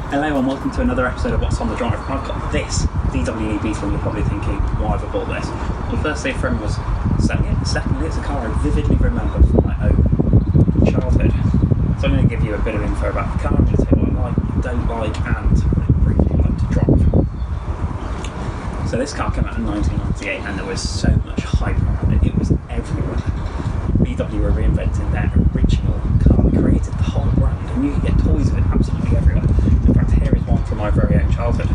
Hello and welcome to another episode of What's on the Drive. I've got this VW New Beetle and you're probably thinking, why have I bought this? Well, firstly, a friend was selling it. Secondly, it's a car I vividly remember from my own childhood. So I'm going to give you a bit of info about the car. I'm going to tell you what I like, don't like, and what I briefly like to drive. So this car came out in 1998 and there was so much hype around it. It was everywhere. VW were reinventing their original car. They created the whole brand and you could get toys of it absolutely everywhere. In fact, here is one from my very own childhood.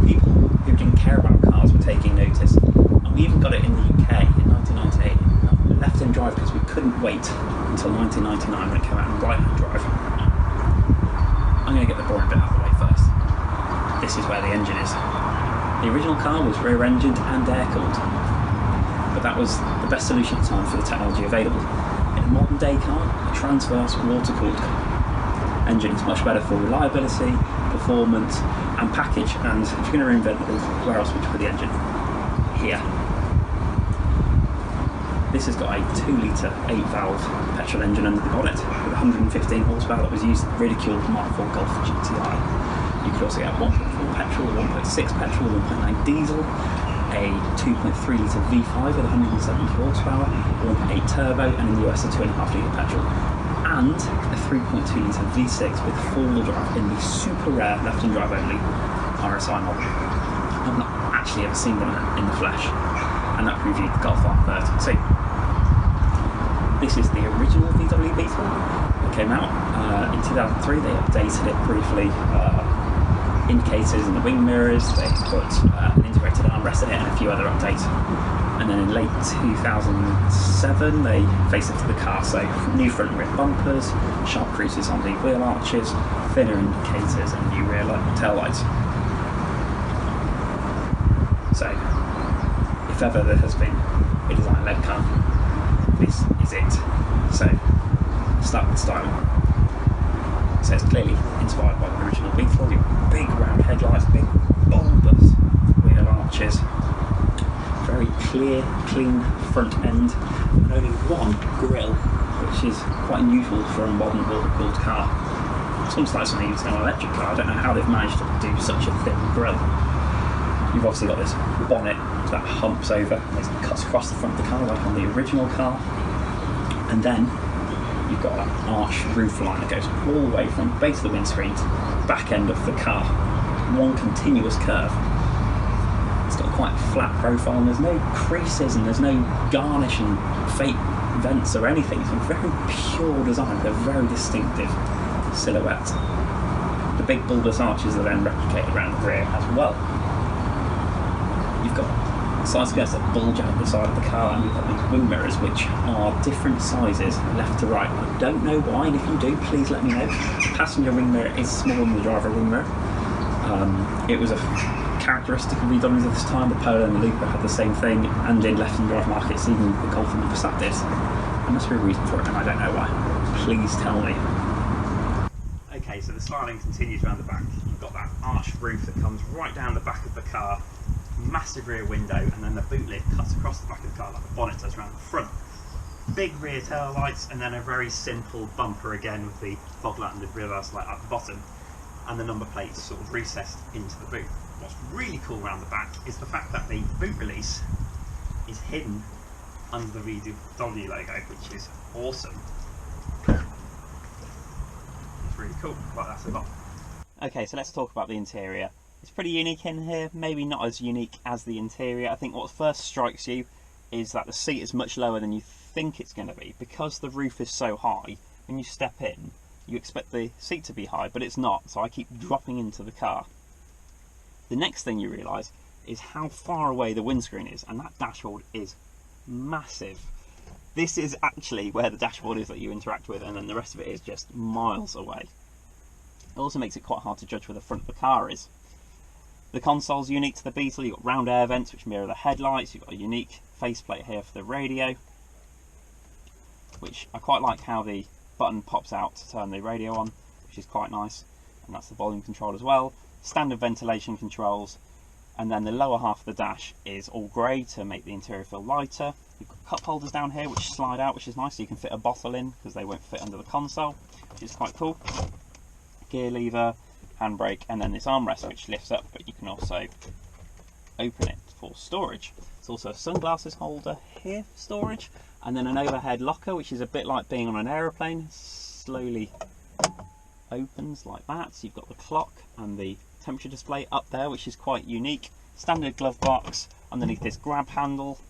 People who didn't care about cars were taking notice, and we even got it in the UK in 1998. Left-hand drive because we couldn't wait until 1999 when it came out in right-hand drive. I'm going to get the boring bit out of the way first. This is where the engine is. The original car was rear-engined and air-cooled, but that was the best solution at the time for the technology available. In a modern-day car, a transverse water-cooled engine is much better for reliability, performance and package, and if you're going to reinvent it, where else would you put the engine? Here. This has got a 2-litre 8-valve petrol engine under the bonnet with 115 horsepower that was used in the ridiculed Mark IV Golf GTI. You could also get 1.4 petrol, 1.6 petrol, 1.9 diesel, a 2.3-litre V5 with 170 horsepower, 1.8 turbo, and in the US a 2.5-litre petrol, and a 3.2-litre V6 with 4-wheel drive in the super rare left-hand drive only RSI model. I've not actually ever seen one in the flesh, and that previewed the Golf R30. So this is the original VW Beetle. It came out in 2003. They updated it briefly. Indicators in the wing mirrors. They put an integrated armrest in it and a few other updates. And then in late 2007, they facelifted the car. So new front and rear bumpers, sharp creases on the wheel arches, thinner indicators, and new rear tail lights. So if ever there has been a design-led car, this is it. So, start with style. So it's clearly inspired by the original Beetle. You've got big round headlights, big bulbous wheel arches, very clear, clean front end, and only one grille, which is quite unusual for a modern water-cooled car. It's almost like something used in an electric car. I don't know how they've managed to do such a thin grille. You've obviously got this bonnet that humps over and it cuts across the front of the car like on the original car, and then you've got that arch roof line that goes all the way from the base of the windscreen to the back end of the car, one continuous curve. It's got quite a flat profile and there's no creases and there's no garnish and fake vents or anything. It's a very pure design with a very distinctive silhouette. The big bulbous arches are then replicated around the rear as well. You've got side skirts that bulge out the side of the car, and you've got these wing mirrors which are different sizes left to right. I don't know why, and if you do, please let me know. The passenger wing mirror is smaller than the driver wing mirror. It was a characteristic of VWs at this time. The Polo and the Lupa had the same thing, and in left-hand drive markets, even the Golf and the Passat did. There must be a reason for it, and I don't know why. Please tell me. Okay, so the styling continues around the back. You've got that arched roof that comes right down the back of the car, massive rear window, and then the boot lid cuts across the back of the car like the bonnet does around the front. Big rear tail lights, and then a very simple bumper again with the fog light and the reverse light at the bottom, and the number plates sort of recessed into the boot. What's really cool around the back is the fact that the boot release is hidden under the VW logo, which is awesome. It's really cool. Right, that's a lot. Okay, so let's talk about the interior. It's pretty unique in here, maybe not as unique as the interior. I think what first strikes you is that the seat is much lower than you think it's going to be. Because the roof is so high, when you step in, you expect the seat to be high, but it's not, so I keep dropping into the car. The next thing you realise is how far away the windscreen is, and that dashboard is massive. This is actually where the dashboard is that you interact with, and then the rest of it is just miles away. It also makes it quite hard to judge where the front of the car is. The console's unique to the Beetle. You've got round air vents which mirror the headlights. You've got a unique faceplate here for the radio, which I quite like how the button pops out to turn the radio on, which is quite nice, and that's the volume control as well. Standard ventilation controls, and then the lower half of the dash is all grey to make the interior feel lighter. You've got cup holders down here which slide out, which is nice, so you can fit a bottle in because they won't fit under the console, which is quite cool. gear lever, handbrake, and then this armrest which lifts up, but you can also open it for storage. There's also a sunglasses holder here for storage, and then an overhead locker, which is a bit like being on an aeroplane. Slowly opens like that. So you've got the clock and the temperature display up there, which is quite unique. Standard glove box underneath this grab handle,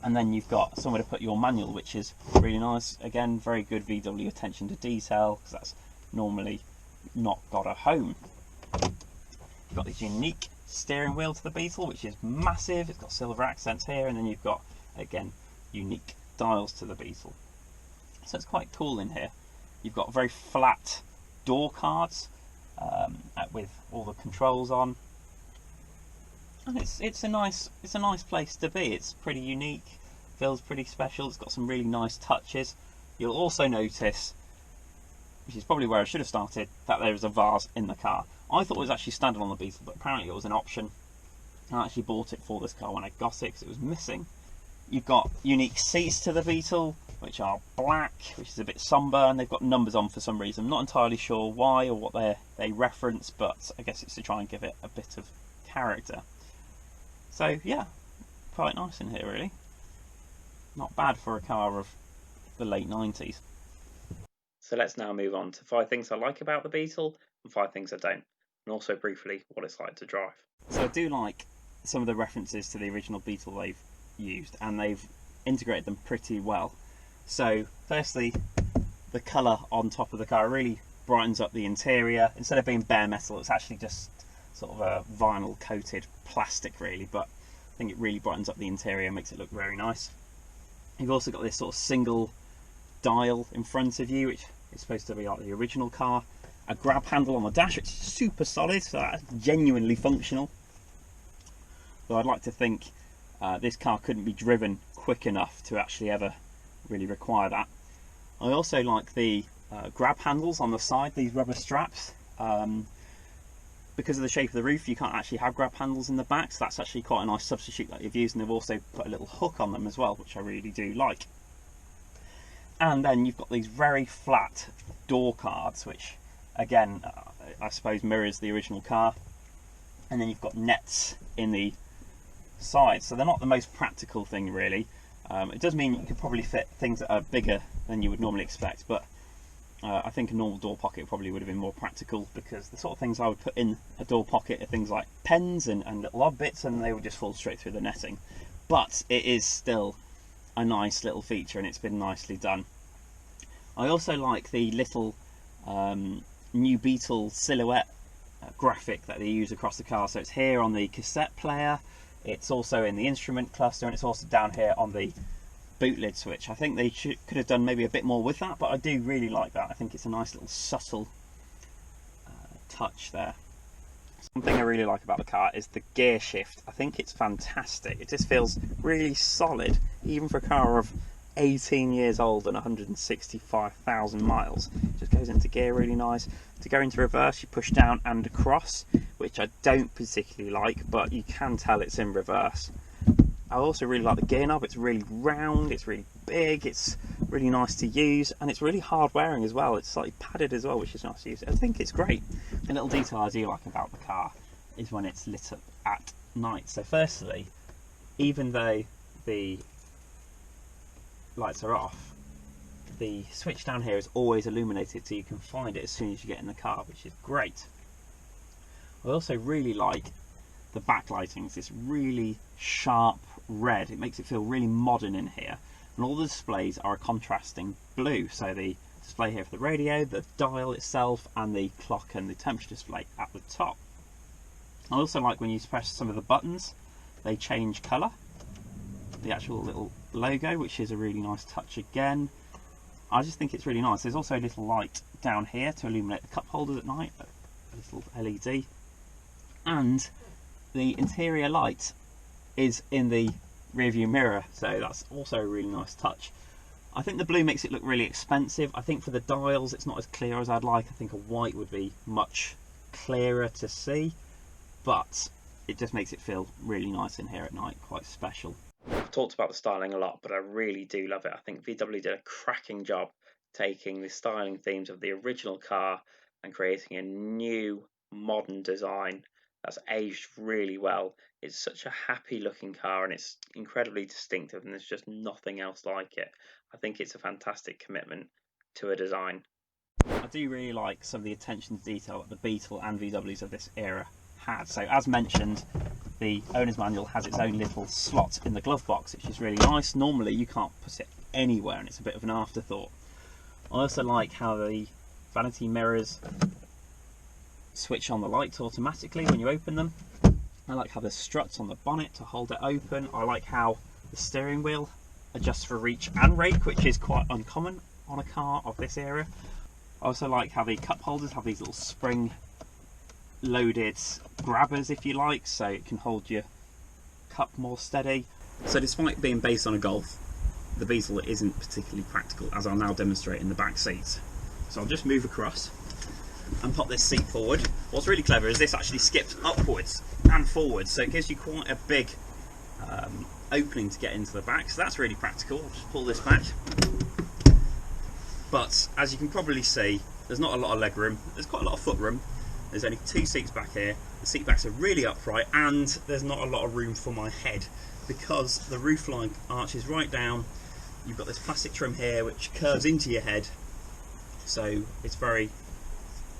and then you've got somewhere to put your manual, which is really nice. Again, very good VW attention to detail, because that's normally not got a home. You've got this unique steering wheel to the Beetle, which is massive. It's got silver accents here, and then you've got, again, unique dials to the Beetle. So it's quite cool in here. You've got very flat door cards with all the controls on, and it's a nice place to be. It's pretty unique, feels pretty special. It's got some really nice touches. You'll also notice, which is probably where I should have started, that there is a vase in the car. I thought it was actually standard on the Beetle, but apparently it was an option. I actually bought it for this car when I got it because it was missing. You've got unique seats to the Beetle, which are black, which is a bit sombre, and they've got numbers on for some reason. I'm not entirely sure why or what they reference, but I guess it's to try and give it a bit of character. So yeah, quite nice in here really. Not bad for a car of the late 90s. So let's now move on to 5 things I like about the Beetle and 5 things I don't, and also briefly what it's like to drive. So I do like some of the references to the original Beetle they've used, and they've integrated them pretty well. So firstly, the colour on top of the car really brightens up the interior. Instead of being bare metal, it's actually just sort of a vinyl coated plastic really, but I think it really brightens up the interior, makes it look very nice. You've also got this sort of single dial in front of you, which is supposed to be like the original car. A grab handle on the dash, which is super solid, so that's genuinely functional. Though I'd like to think this car couldn't be driven quick enough to actually ever really require that. I also like the grab handles on the side, these rubber straps. Because of the shape of the roof, you can't actually have grab handles in the back, so that's actually quite a nice substitute that you've used, and they've also put a little hook on them as well, which I really do like. And then you've got these very flat door cards, which again I suppose mirrors the original car, and then you've got nets in the sides, so they're not the most practical thing really. It does mean you could probably fit things that are bigger than you would normally expect, but I think a normal door pocket probably would have been more practical, because the sort of things I would put in a door pocket are things like pens and little odd bits, and they would just fall straight through the netting. But it is still a nice little feature, and it's been nicely done. I also like the little New Beetle silhouette graphic that they use across the car. So it's here on the cassette player, it's also in the instrument cluster, and it's also down here on the boot lid switch. I think they could have done maybe a bit more with that, but I do really like that. I think it's a nice little subtle touch there. Something I really like about the car is the gear shift. I think it's fantastic. It just feels really solid, even for a car of 18 years old and 165,000 miles. It just goes into gear really nice. To go into reverse, you push down and across, which I don't particularly like, but you can tell it's in reverse. I also really like the gear knob. It's really round, it's really big, it's really nice to use, and it's really hard wearing as well. It's slightly padded as well, which is nice to use. I think it's great. A little detail I do like about the car is when it's lit up at night. So firstly, even though the lights are off, the switch down here is always illuminated, so you can find it as soon as you get in the car, which is great. I also really like the backlighting. It's this really sharp red. It makes it feel really modern in here, and all the displays are a contrasting blue. So the display here for the radio, the dial itself, and the clock and the temperature display at the top. I also like when you press some of the buttons, they change colour. The actual little logo, which is a really nice touch again. I just think it's really nice. There's also a little light down here to illuminate the cup holders at night, a little LED, and the interior light is in the rearview mirror, so that's also a really nice touch. I think the blue makes it look really expensive. I think for the dials it's not as clear as I'd like. I think a white would be much clearer to see, but it just makes it feel really nice in here at night, quite special. I've talked about the styling a lot, but I really do love it. I think VW did a cracking job taking the styling themes of the original car and creating a new modern design that's aged really well. It's such a happy looking car and it's incredibly distinctive, and there's just nothing else like it. I think it's a fantastic commitment to a design. I do really like some of the attention to detail that the Beetle and VWs of this era had. So as mentioned, the owner's manual has its own little slot in the glove box, which is really nice. Normally you can't put it anywhere and it's a bit of an afterthought. I also like how the vanity mirrors switch on the lights automatically when you open them. I like how there's struts on the bonnet to hold it open. I like how the steering wheel adjusts for reach and rake, which is quite uncommon on a car of this era. I also like how the cup holders have these little spring loaded grabbers, if you like, so it can hold your cup more steady. So despite being based on a Golf, the Beetle isn't particularly practical, as I'll now demonstrate in the back seats. So I'll just move across and pop this seat forward. What's really clever is this actually skips upwards and forwards, so it gives you quite a big opening to get into the back, so that's really practical. I'll just pull this back. But as you can probably see, there's not a lot of leg room. There's quite a lot of foot room. There's only 2 seats back here. The seat backs are really upright, and there's not a lot of room for my head because the roofline arches right down. You've got this plastic trim here which curves into your head, so it's very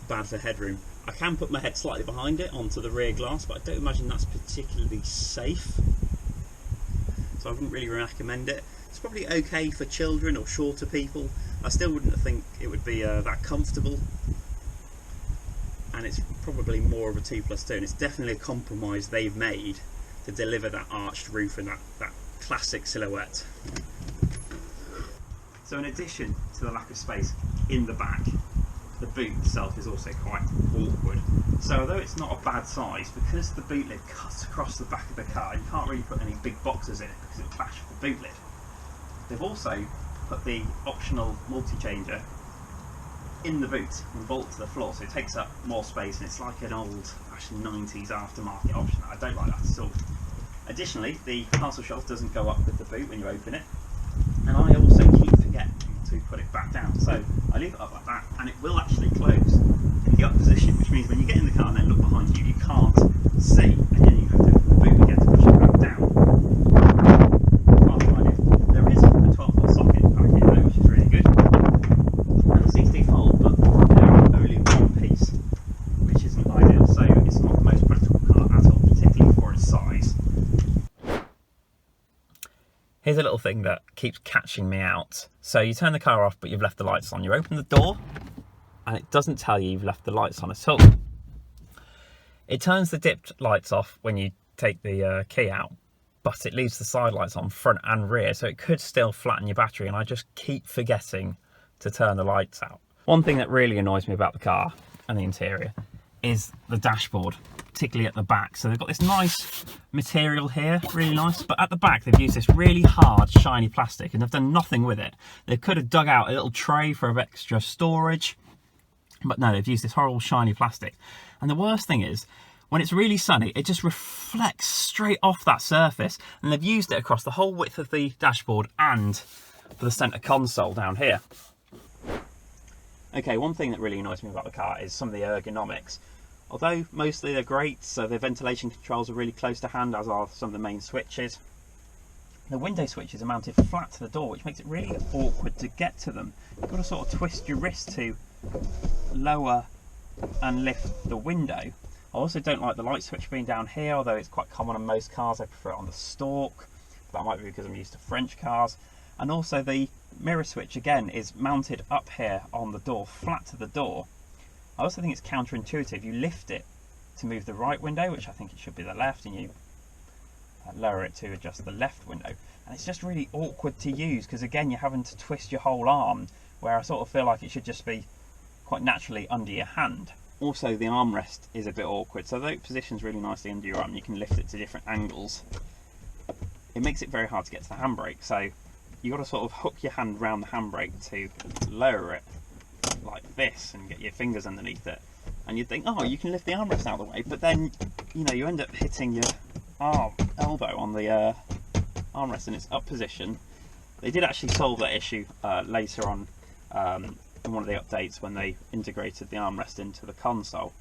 bad for headroom. I can put my head slightly behind it onto the rear glass, but I don't imagine that's particularly safe, so I wouldn't really recommend it. It's probably okay for children or shorter people. I still wouldn't think it would be that comfortable, and it's probably more of a 2+2, and it's definitely a compromise they've made to deliver that arched roof and that classic silhouette. So in addition to the lack of space in the back, the boot itself is also quite awkward. So although it's not a bad size, because the boot lid cuts across the back of the car, you can't really put any big boxes in it because it will clash with the boot lid. They've also put the optional multi-changer in the boot and bolt to the floor, so it takes up more space, and it's like an old fashioned 90s aftermarket option. I don't like that at all. Additionally, the parcel shelf doesn't go up with the boot when you open it, and I also keep forgetting to put it back down, so I leave it up like that and it will actually close in the up position, which means when you get in the car and then look behind you, you can't see, and then you have to open the boot again to push it back down. There is a 12-volt socket back here though, which is really good, and the seats do fold, but they're only one piece, which isn't ideal, so it's not the most practical car at all, particularly for its size. Here's a little thing that keeps catching me out. So you turn the car off, but you've left the lights on. You open the door, and it doesn't tell you you've left the lights on at all. It turns the dipped lights off when you take the key out, but it leaves the side lights on front and rear, so it could still flatten your battery, and I just keep forgetting to turn the lights out. One thing that really annoys me about the car and the interior is the dashboard, particularly at the back. So they've got this nice material here, really nice, but at the back they've used this really hard shiny plastic and they've done nothing with it. They could have dug out a little tray for extra storage, but no, they've used this horrible shiny plastic. And the worst thing is, when it's really sunny, it just reflects straight off that surface, and they've used it across the whole width of the dashboard and for the centre console down here. Okay, one thing that really annoys me about the car is some of the ergonomics. Although mostly they're great, so the ventilation controls are really close to hand, as are some of the main switches. The window switches are mounted flat to the door, which makes it really awkward to get to them. You've got to sort of twist your wrist to lower and lift the window. I also don't like the light switch being down here, although it's quite common on most cars. I prefer it on the stalk. That might be because I'm used to French cars. And also the mirror switch, again, is mounted up here on the door, flat to the door. I also think it's counterintuitive. You lift it to move the right window, which I think it should be the left, and you lower it to adjust the left window. And it's just really awkward to use because, again, you're having to twist your whole arm, where I sort of feel like it should just be quite naturally under your hand. Also, the armrest is a bit awkward, so though it positions really nicely under your arm, you can lift it to different angles. It makes it very hard to get to the handbrake, so you've got to sort of hook your hand around the handbrake to lower it like this and get your fingers underneath it, and you'd think, oh, you can lift the armrest out of the way, but then, you know, you end up hitting your elbow on the armrest in its up position. They did actually solve that issue later on in one of the updates when they integrated the armrest into the console.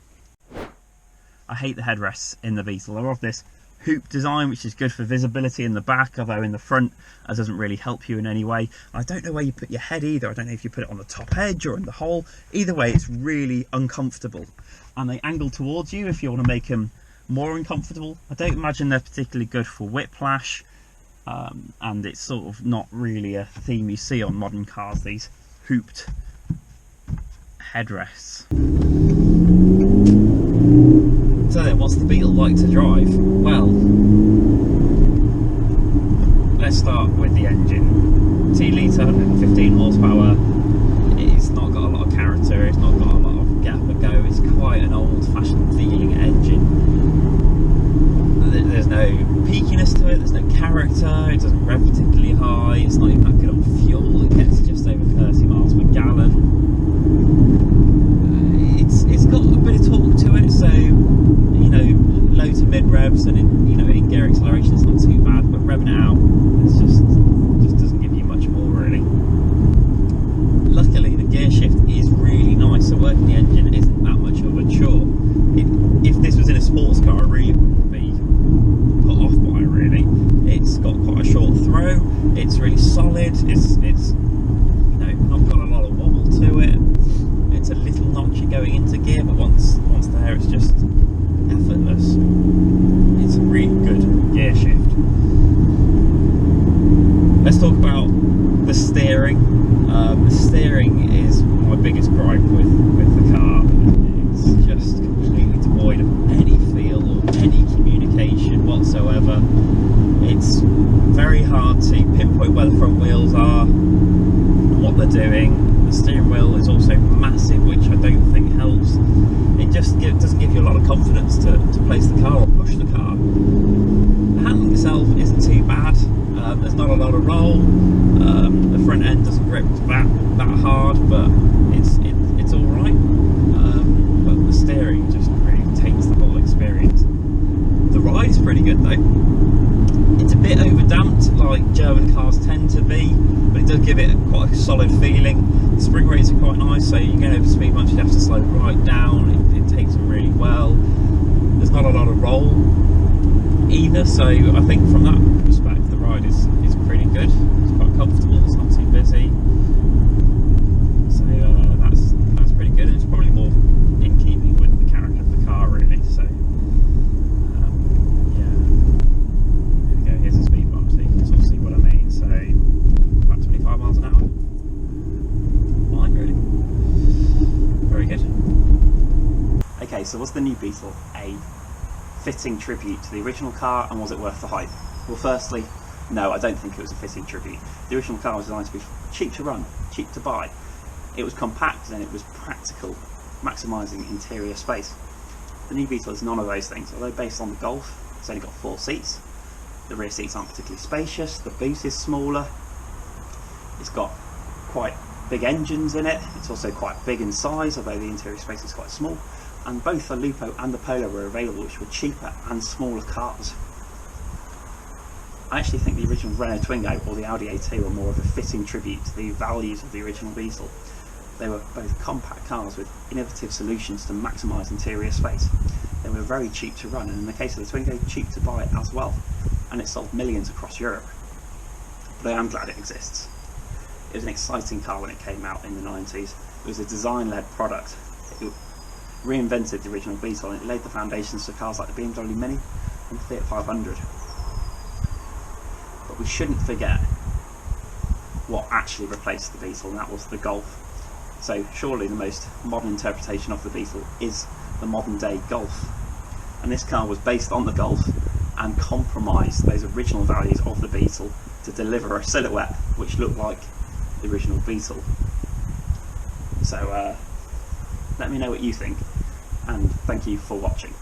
I hate the headrests in the Beetle. They're of this hoop design, which is good for visibility in the back, although in the front that doesn't really help you in any way. I don't know where you put your head either. I don't know if you put it on the top edge or in the hole. Either way, it's really uncomfortable, and they angle towards you if you want to make them more uncomfortable. I don't imagine they're particularly good for whiplash, and it's sort of not really a theme you see on modern cars, these hooped headrests. So then, what's the Beetle like to drive? Well, let's start with the engine. 2 litre, 115 horsepower. It's not got a lot of character, it's not got a lot of gap and go. It's quite an old-fashioned feeling engine. There's no peakiness to it, there's no character, it doesn't rev particularly high, it's not even that good on fuel, it gets just over 30 miles per gallon. It's got a bit of torque to it, so you know, low to mid revs, and in gear acceleration it's not too bad, but revving it out, it's just doesn't give you much more really. Luckily the gear shift is really nice, so working the engine isn't that much of a chore. If this was in a sports car, I really wouldn't be put off by it really. It's got quite a short throw, it's really solid, it's not got a lot of wobble to it. It's a little notchy going into gear, but once there it's just effortless. It's a really good gear shift. Let's talk about the steering. The steering is my biggest gripe with the car. It's just completely devoid of any feel or any communication whatsoever. It's very hard to pinpoint where the front wheels are and what they're doing. The steering wheel is also massive, which I don't think helps. It just doesn't give you a lot of confidence to place the car or push the car. The handling itself isn't too bad. There's not a lot of roll. The front end doesn't grip that hard, but it's all right. But the steering just really takes the whole experience. The ride is pretty good though. It's a bit overdamped, like German cars tend to be, but it does give it quite a solid feeling. The spring rates are quite nice, so you get over speed bumps, you have to slow right down. It takes them really well. There's not a lot of roll either, so I think from that respect the ride is pretty good. It's quite comfortable, it's not too busy, so that's pretty good, and it's probably more in keeping with the character of the car really. So yeah, there we go, here's a speed bump, so you can sort of see what I mean. So about 25 miles an hour. Fine, really. Very good. Okay, so was the new Beetle a fitting tribute to the original car, and was it worth the hype? Well, firstly, no, I don't think it was a fitting tribute. The original car was designed to be cheap to run, cheap to buy. It was compact and it was practical, maximising interior space. The new Beetle is none of those things. Although based on the Golf, it's only got 4 seats. The rear seats aren't particularly spacious, the boot is smaller, it's got quite big engines in it, it's also quite big in size, although the interior space is quite small. And both the Lupo and the Polo were available, which were cheaper and smaller cars. I actually think the original Renault Twingo or the Audi A2 were more of a fitting tribute to the values of the original Beetle. They were both compact cars with innovative solutions to maximise interior space. They were very cheap to run, and in the case of the Twingo, cheap to buy as well. And it sold millions across Europe. But I am glad it exists. It was an exciting car when it came out in the 90s. It was a design-led product. It reinvented the original Beetle, and it laid the foundations for cars like the BMW Mini and the Fiat 500. But we shouldn't forget what actually replaced the Beetle, and that was the Golf. So surely the most modern interpretation of the Beetle is the modern day Golf. And this car was based on the Golf and compromised those original values of the Beetle to deliver a silhouette which looked like the original Beetle. So let me know what you think, and thank you for watching.